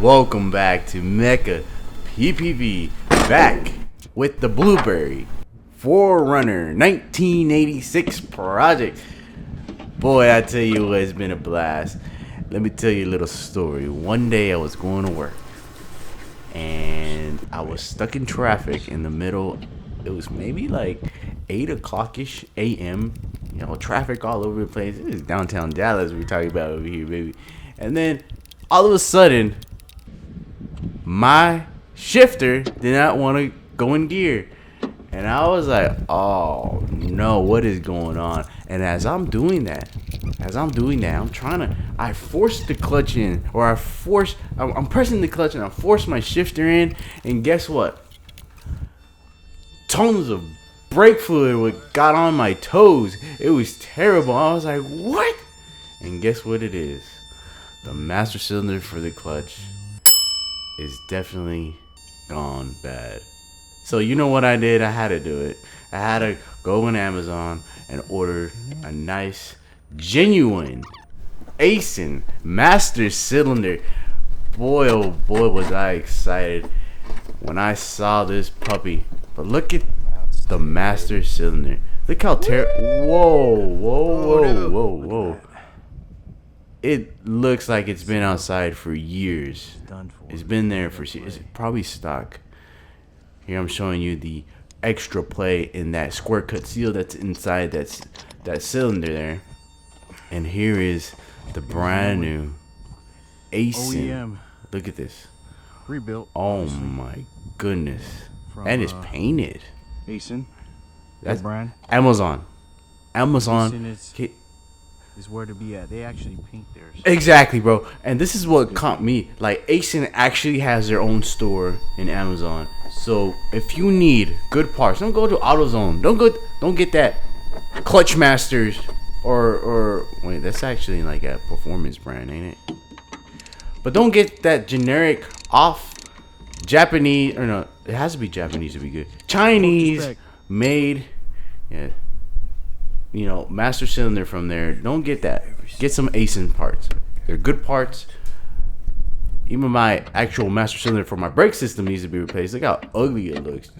Welcome back to Mecha PPV, back with the Blueberry 4Runner 1986 project. Boy, I tell you what, it's been a blast. Let me tell you a little story. One day I was going to work and I was stuck in traffic in the middle. It was maybe like 8 o'clock-ish a.m. You know, traffic all over the place. It was downtown Dallas we're talking about over here, baby. And then all of a sudden, my shifter did not want to go in gear. And I was like, oh no, what is going on? And as I'm doing that, I force the clutch in, or I'm pressing the clutch and I force my shifter in, and guess what? Tons of brake fluid got on my toes. It was terrible. I was like, what? And guess what it is? The master cylinder for the clutch is definitely gone bad. So you know what I did? I had to do it. I had to go on Amazon and order a nice, genuine Aisin master cylinder. Boy, oh boy, was I excited when I saw this puppy. But look at the master cylinder. Look how whoa. It looks like it's been outside for years. It's been there for years. It's probably stock. Here I'm showing you the extra play in that square cut seal that's inside that cylinder there. And here is the brand new Aisin. Look at this. Rebuilt. Oh my goodness. And it's painted. Aisin. That's brand. Amazon. Aisin is where to be at. They actually paint theirs. Exactly, bro. And this is what caught me. Like, Aisin actually has their own store in Amazon. So if you need good parts, don't go to AutoZone. Don't get that Clutch Masters or wait, that's actually like a performance brand, ain't it? But don't get that generic off Japanese, or no, it has to be Japanese to be good. Chinese made, yeah. You know, master cylinder from there. Don't get that. Get some Aisin parts. They're good parts. Even my actual master cylinder for my brake system needs to be replaced. Look how ugly it looks.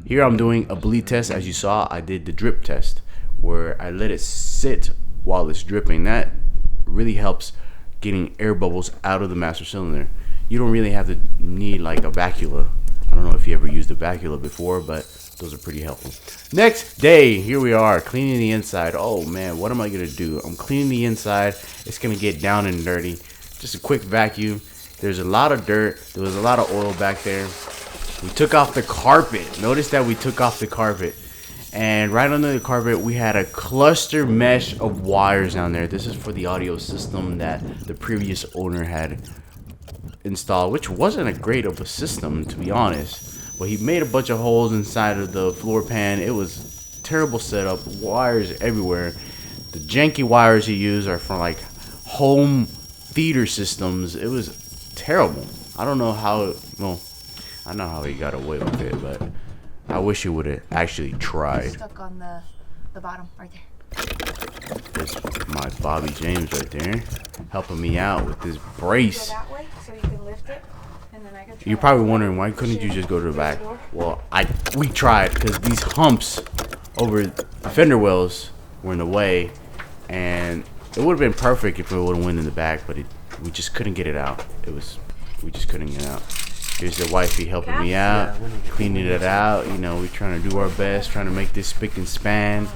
Here I'm doing a bleed test. As you saw, I did the drip test where I let it sit while it's dripping. That really helps getting air bubbles out of the master cylinder. You don't really have to need like a vacula. I don't know if you ever used a vacula before, but those are pretty helpful. Next day, here we are cleaning the inside. Oh man, what am I gonna do? I'm cleaning the inside. It's gonna get down and dirty. Just a quick vacuum. There's a lot of dirt. There was a lot of oil back there. We took off the carpet. Notice that we took off the carpet. And right under the carpet, we had a cluster mesh of wires down there. This is for the audio system that the previous owner had installed, which wasn't a great of a system, to be honest. But he made a bunch of holes inside of the floor pan. It was terrible setup. Wires everywhere. The janky wires he used are from like home theater systems. It was terrible. I don't know how. Well, I know how he got away with it, but I wish he would have actually tried. Stuck on the bottom right there. There's my Bobby James right there, helping me out with this brace. Go that way so you can lift it. You're probably wondering, why couldn't you just go to the back? Well, we tried, because these humps over the fender wells were in the way, and it would have been perfect if it would have went in the back, but we just couldn't get it out. We just couldn't get it out. Here's the wifey helping me out, cleaning it out. You know, we're trying to do our best, trying to make this spick and span.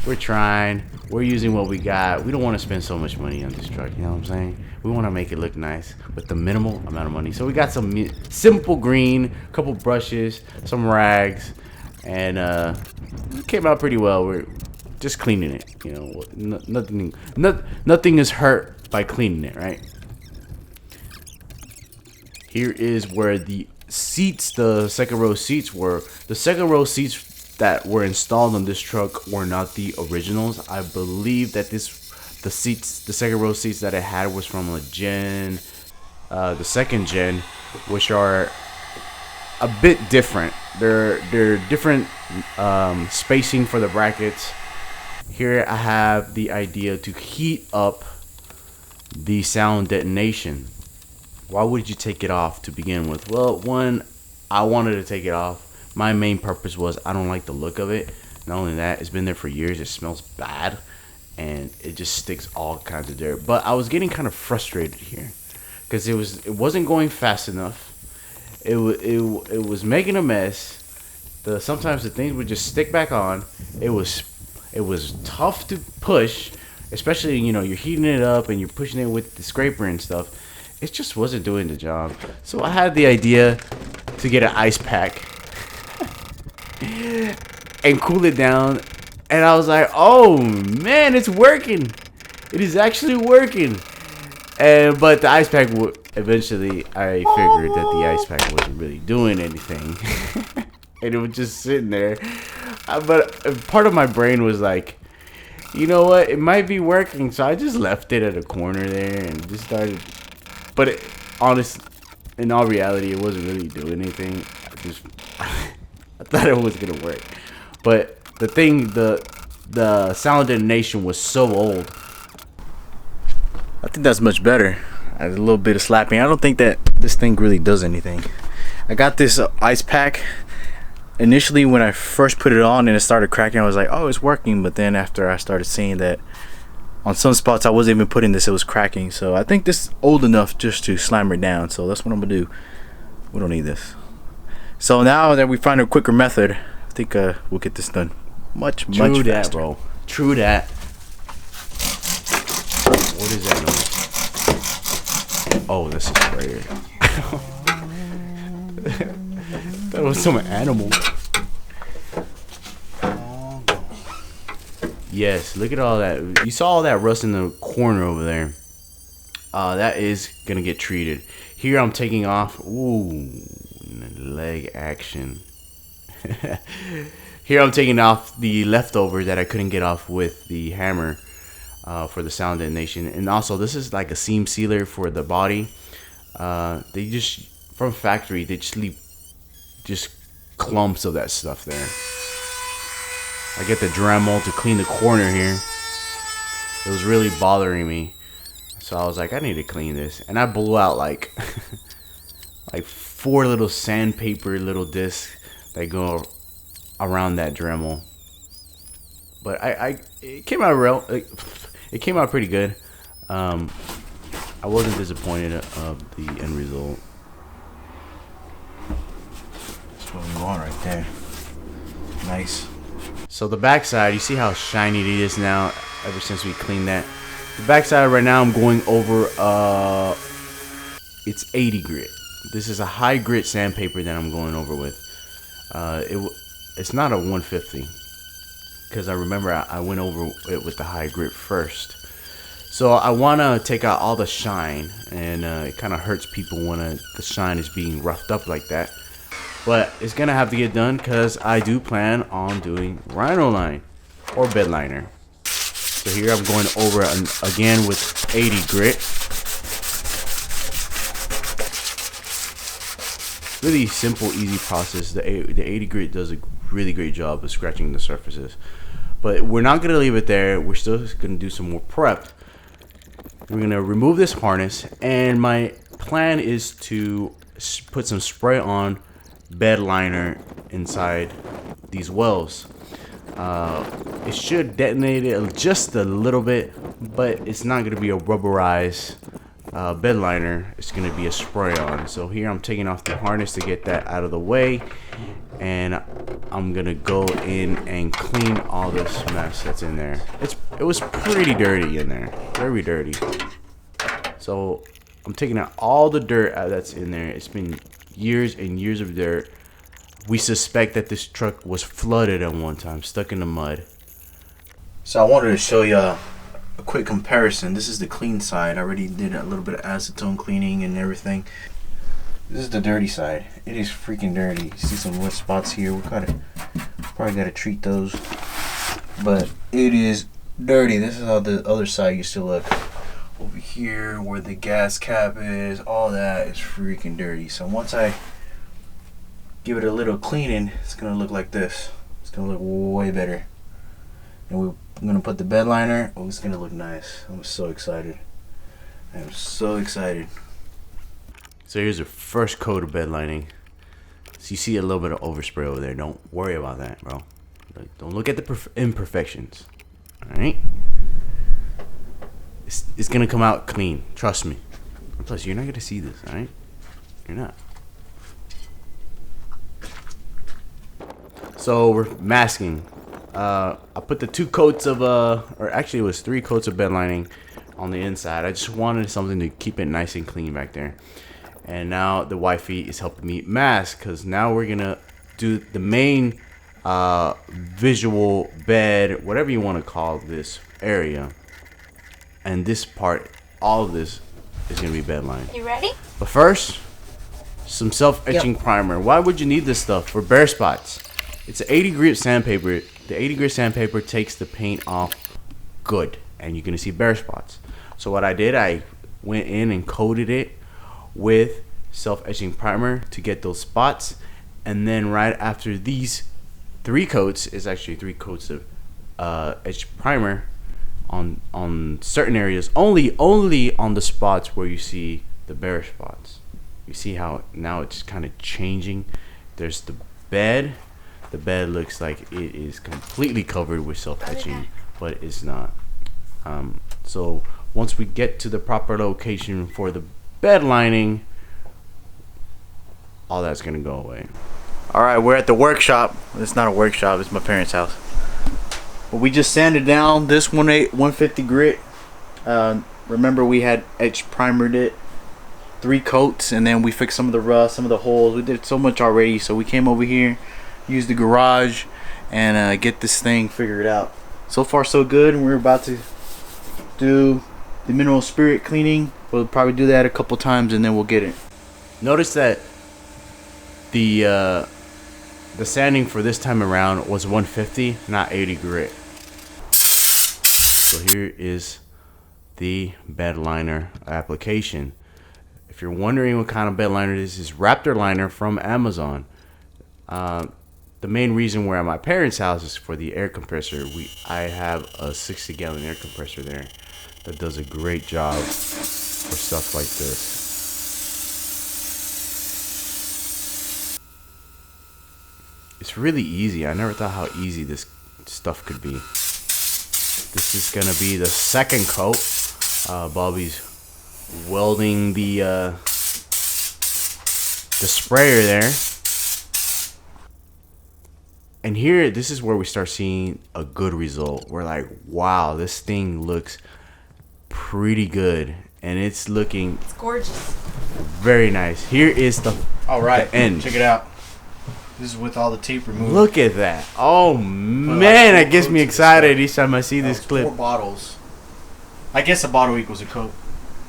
We're trying. We're using what we got. We don't want to spend so much money on this truck, you know what I'm saying? We want to make it look nice with the minimal amount of money. So we got some simple green, a couple brushes, some rags, and it came out pretty well. We're just cleaning it, you know. Nothing is hurt by cleaning it, right? Here is where the seats, the second row seats were. The second row seats that were installed on this truck were not the originals. I believe that the second row seats that it had was from a gen, the second gen, which are a bit different. They're different spacing for the brackets. Here I have the idea to heat up the sound detonation. Why would you take it off to begin with? Well, one, I wanted to take it off. My main purpose was I don't like the look of it. Not only that, it's been there for years. It smells bad, and it just sticks all kinds of dirt. But I was getting kind of frustrated here because it wasn't going fast enough. It was making a mess. Sometimes the things would just stick back on. It was tough to push, especially you're heating it up and you're pushing it with the scraper and stuff. It just wasn't doing the job. So I had the idea to get an ice pack and cool it down. And I was like, oh man, it's working. It is actually working. But the ice pack eventually I figured that the ice pack wasn't really doing anything. And it was just sitting there. But part of my brain was like, you know what? It might be working. So I just left it at a corner there and just started. But in all reality, it wasn't really doing anything. I thought it was gonna work. But the sound detonation was so old. I think that's much better. A little bit of slapping. I don't think that this thing really does anything. I got this ice pack. Initially, when I first put it on and it started cracking, I was like, oh, it's working. But then after I started seeing that on some spots I wasn't even putting this, it was cracking. So I think this is old enough just to slam it down. So that's what I'm gonna do. We don't need this. So now that we find a quicker method, I think we'll get this done much faster. True that, bro. True that. What is that noise? Oh, that's a sprayer. That was some animal. Yes, look at all that. You saw all that rust in the corner over there. That is gonna get treated. Here I'm taking off. Ooh, leg action. Here I'm taking off the leftover that I couldn't get off with the hammer for the sound detonation. And also, this is like a seam sealer for the body. They just from factory they just leave just clumps of that stuff there. I get the Dremel to clean the corner here. It was really bothering me, so I was like, I need to clean this, and I blew out like like 4 little sandpaper little discs that go around that Dremel. But it came out it came out pretty good. I wasn't disappointed of the end result. That's what we want right there. Nice. So the backside, you see how shiny it is now ever since we cleaned that. The backside right now I'm going over it's 80 grit. This is a high grit sandpaper that I'm going over with. It's not a 150 because I remember I went over it with the high grit first. So I want to take out all the shine, and it kind of hurts people when the shine is being roughed up like that. But it's going to have to get done because I do plan on doing Rhino line or bed liner. So here I'm going over again with 80 grit. Really simple, easy process. The 80 grit does a really great job of scratching the surfaces. But we're not going to leave it there. We're still going to do some more prep. We're going to remove this harness, and my plan is to put some spray on bed liner inside these wells. It should detonate it just a little bit, but it's not going to be a rubberized bed liner. It's going to be a spray on. So here I'm taking off the harness to get that out of the way, and I'm going to go in and clean all this mess that's in there. It was pretty dirty in there, very dirty. So I'm taking out all the dirt that's in there. It's been years and years of dirt. We suspect that this truck was flooded at one time, stuck in the mud. So I wanted to show you a quick comparison. This is the clean side. I already did a little bit of acetone cleaning and everything. This is the dirty side. It is freaking dirty. You see some wet spots here. We probably gotta treat those. But it is dirty. This is how the other side used to look. Over here where the gas cap is, all that is freaking dirty. So once I give it a little cleaning, it's gonna look like this. It's gonna look way better. And I'm gonna put the bed liner. Oh, it's gonna look nice. I'm so excited. I'm so excited. So here's the first coat of bed lining. So you see a little bit of overspray over there. Don't worry about that, bro. Don't look at the imperfections. All right. It's gonna come out clean. Trust me. Plus, you're not gonna see this. All right. You're not. So we're masking. I put the 2 coats of or actually it was 3 coats of bed lining on the inside. I just wanted something to keep it nice and clean back there. And now the wifey is helping me mask, because now we're gonna do the main visual bed, whatever you want to call this area. And this part, all of this is gonna be bed lined. You ready? But first, some self-etching primer. Why would you need this stuff? For bare spots. It's an 80 grit sandpaper. The 80 grit sandpaper takes the paint off good, and you're gonna see bare spots. So what I did, I went in and coated it with self-etching primer to get those spots. And then right after these 3 coats, is actually 3 coats of etched primer on certain areas, only on the spots where you see the bare spots. You see how now it's kind of changing. There's the bed looks like it is completely covered with self-etching, but it's not. So once we get to the proper location for the bed lining, all that's gonna go away. All right, we're at the workshop. It's not a workshop, it's my parents' house. But we just sanded down this 150 grit. Remember, we had etched primered it, 3 coats, and then we fixed some of the rust, some of the holes. We did so much already, so we came over here, used the garage, and get this thing figured out. So far so good, and we're about to do the mineral spirit cleaning. We'll probably do that a couple times, and then we'll get it. Notice that the sanding for this time around was 150, not 80 grit. So here is the bed liner application. If you're wondering what kind of bed liner this is, Raptor liner from Amazon. The main reason we're at my parents' house is for the air compressor. I have a 60-gallon air compressor there that does a great job for stuff like this. It's really easy. I never thought how easy this stuff could be. This is gonna be the 2nd coat. Bobby's welding the sprayer there. And here, this is where we start seeing a good result. We're like, wow, this thing looks pretty good. And it's gorgeous. Very nice. Here is the end. Check it out. This is with all the tape removed. Look at that. Oh, man, that gets me excited each time I see this clip. 4 bottles. I guess a bottle equals a coat,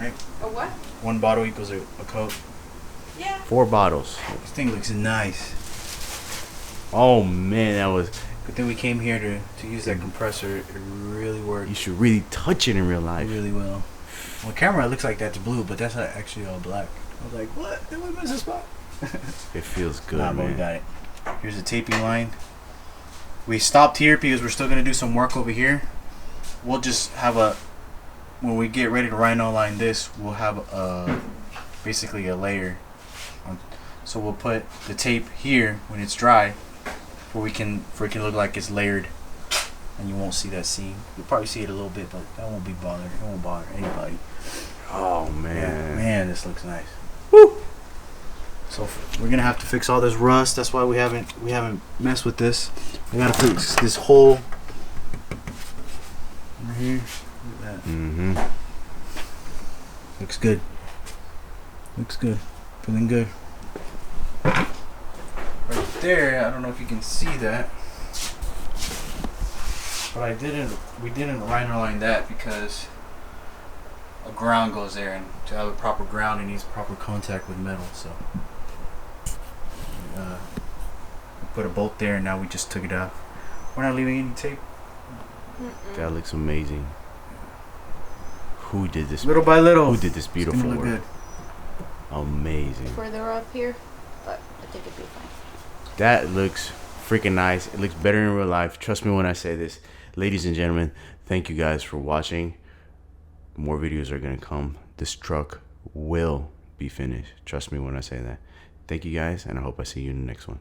right? A what? 1 bottle equals a coat. Yeah. 4 bottles. This thing looks nice. Oh, man, that was... Good thing we came here to use that compressor. It really worked. You should really touch it in real It life. really will. On camera, it looks like that's blue, but that's not actually all black. I was like, what? Did we miss a spot? It feels good, But man. we got it. Here's the taping line. We stopped here because we're still going to do some work over here. We'll just have when we get ready to rhino line this, we'll have basically a layer. So we'll put the tape here when it's dry, where it can look like it's layered, and you won't see that seam. You'll probably see it a little bit, but that won't be bothered. It won't bother anybody. Oh, man. Man, this looks nice. Woo! So we're gonna have to fix all this rust. That's why we haven't messed with this. We gotta fix this hole right here. Look at that. Mm-hmm. Looks good. Looks good. Feeling good. Right there. I don't know if you can see that, but we didn't rhino line that because a ground goes there, and to have a proper ground, it needs proper contact with metal. So. We put a bolt there, and now we just took it off. We're not leaving any tape. That looks amazing. Who did this? Little by little. Who did this beautiful it's gonna work? look good. Amazing. Further up here, but I think it'd be fine. That looks freaking nice. It looks better in real life. Trust me when I say this. Ladies and gentlemen, thank you guys for watching. More videos are going to come this truck will be finished. Trust me when I say that. Thank you guys, and I hope I see you in the next one.